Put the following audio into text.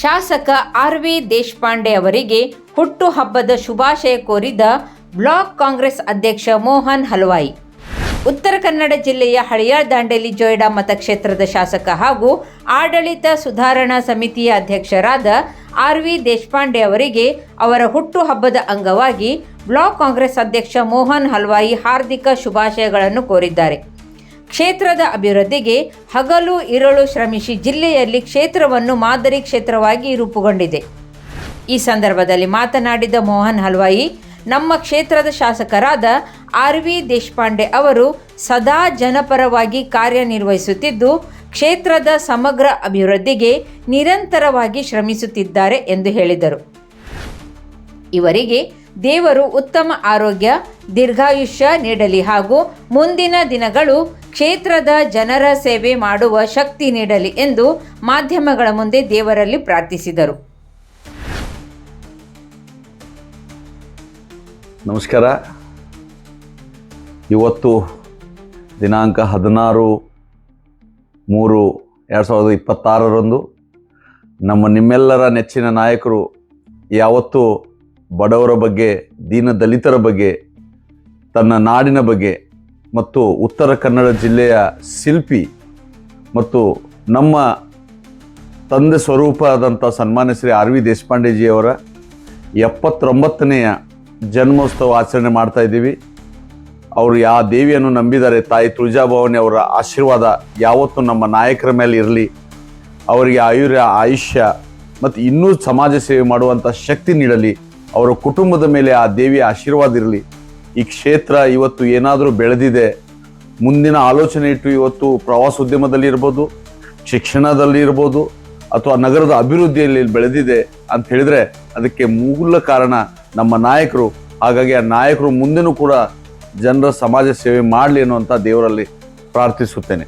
ಶಾಸಕ ಆರ್.ವಿ. ದೇಶಪಾಂಡೆ ಅವರಿಗೆ ಹುಟ್ಟುಹಬ್ಬದ ಶುಭಾಶಯ ಕೋರಿದ ಬ್ಲಾಕ್ ಕಾಂಗ್ರೆಸ್ ಅಧ್ಯಕ್ಷ ಮೋಹನ್ ಹಲವಾಯಿ. ಉತ್ತರ ಕನ್ನಡ ಜಿಲ್ಲೆಯ ಹಳಿಯಾಳ ದಾಂಡೇಲಿ ಜೊಯ್ಡಾ ಮತಕ್ಷೇತ್ರದ ಶಾಸಕ ಹಾಗೂ ಆಡಳಿತ ಸುಧಾರಣಾ ಸಮಿತಿಯ ಅಧ್ಯಕ್ಷರಾದ ಆರ್.ವಿ. ದೇಶಪಾಂಡೆ ಅವರಿಗೆ ಅವರ ಹುಟ್ಟುಹಬ್ಬದ ಅಂಗವಾಗಿ ಬ್ಲಾಕ್ ಕಾಂಗ್ರೆಸ್ ಅಧ್ಯಕ್ಷ ಮೋಹನ್ ಹಲವಾಯಿ ಹಾರ್ದಿಕ ಶುಭಾಶಯಗಳನ್ನು ಕೋರಿದ್ದಾರೆ. ಕ್ಷೇತ್ರದ ಅಭಿವೃದ್ಧಿಗೆ ಹಗಲು ಇರುಳು ಶ್ರಮಿಸಿ ಜಿಲ್ಲೆಯಲ್ಲಿ ಕ್ಷೇತ್ರವನ್ನು ಮಾದರಿ ಕ್ಷೇತ್ರವಾಗಿ ರೂಪುಗೊಂಡಿದೆ. ಈ ಸಂದರ್ಭದಲ್ಲಿ ಮಾತನಾಡಿದ ಮೋಹನ್ ಹಲವಾಯಿ, ನಮ್ಮ ಕ್ಷೇತ್ರದ ಶಾಸಕರಾದ ಆರ್.ವಿ. ದೇಶಪಾಂಡೆ ಅವರು ಸದಾ ಜನಪರವಾಗಿ ಕಾರ್ಯನಿರ್ವಹಿಸುತ್ತಿದ್ದು ಕ್ಷೇತ್ರದ ಸಮಗ್ರ ಅಭಿವೃದ್ಧಿಗೆ ನಿರಂತರವಾಗಿ ಶ್ರಮಿಸುತ್ತಿದ್ದಾರೆ ಎಂದು ಹೇಳಿದರು. ಇವರಿಗೆ ದೇವರು ಉತ್ತಮ ಆರೋಗ್ಯ, ದೀರ್ಘಾಯುಷ್ಯ ನೀಡಲಿ ಹಾಗೂ ಮುಂದಿನ ದಿನಗಳು ಕ್ಷೇತ್ರದ ಜನರ ಸೇವೆ ಮಾಡುವ ಶಕ್ತಿ ನೀಡಲಿ ಎಂದು ಮಾಧ್ಯಮಗಳ ಮುಂದೆ ದೇವರಲ್ಲಿ ಪ್ರಾರ್ಥಿಸಿದರು. ನಮಸ್ಕಾರ. ಇವತ್ತು ದಿನಾಂಕ 16/3/2026 ನಿಮ್ಮೆಲ್ಲರ ನೆಚ್ಚಿನ ನಾಯಕರು ಯಾವತ್ತೂ ಬಡವರ ಬಗ್ಗೆ, ದೀನ ದಲಿತರ ಬಗ್ಗೆ, ತನ್ನ ನಾಡಿನ ಬಗ್ಗೆ ಮತ್ತು ಉತ್ತರ ಕನ್ನಡ ಜಿಲ್ಲೆಯ ಶಿಲ್ಪಿ ಮತ್ತು ನಮ್ಮ ತಂದೆ ಸ್ವರೂಪ ಆದಂಥ ಸನ್ಮಾನ್ಯ ಶ್ರೀ ಆರ್.ವಿ. ದೇಶಪಾಂಡೆಜಿಯವರ 79ನೆಯ ಜನ್ಮೋತ್ಸವ ಆಚರಣೆ ಮಾಡ್ತಾ ಇದ್ದೀವಿ. ಅವರು ಯಾವ ದೇವಿಯನ್ನು ನಂಬಿದ್ದಾರೆ, ತಾಯಿ ತುಳಜಾಭವಾನಿ ಅವರ ಆಶೀರ್ವಾದ ಯಾವತ್ತೂ ನಮ್ಮ ನಾಯಕರ ಮೇಲೆ ಇರಲಿ. ಅವರಿಗೆ ಆಯುಷ್ಯ ಮತ್ತು ಇನ್ನೂ ಸಮಾಜ ಸೇವೆ ಮಾಡುವಂಥ ಶಕ್ತಿ ನೀಡಲಿ. ಅವರ ಕುಟುಂಬದ ಮೇಲೆ ಆ ದೇವಿಯ ಆಶೀರ್ವಾದ ಇರಲಿ. ಈ ಕ್ಷೇತ್ರ ಇವತ್ತು ಏನಾದರೂ ಬೆಳೆದಿದೆ, ಮುಂದಿನ ಆಲೋಚನೆ ಇಟ್ಟು ಇವತ್ತು ಪ್ರವಾಸೋದ್ಯಮದಲ್ಲಿ ಇರ್ಬೋದು, ಶಿಕ್ಷಣದಲ್ಲಿ ಇರ್ಬೋದು, ಅಥವಾ ನಗರದ ಅಭಿವೃದ್ಧಿಯಲ್ಲಿ ಬೆಳೆದಿದೆ ಅಂತ ಹೇಳಿದರೆ ಅದಕ್ಕೆ ಮೂಲ ಕಾರಣ ನಮ್ಮ ನಾಯಕರು. ಹಾಗಾಗಿ ಆ ನಾಯಕರು ಮುಂದೆನೂ ಕೂಡ ಜನರ ಸಮಾಜ ಸೇವೆ ಮಾಡಲಿ ಅನ್ನುವಂಥ ದೇವರಲ್ಲಿ ಪ್ರಾರ್ಥಿಸುತ್ತೇನೆ.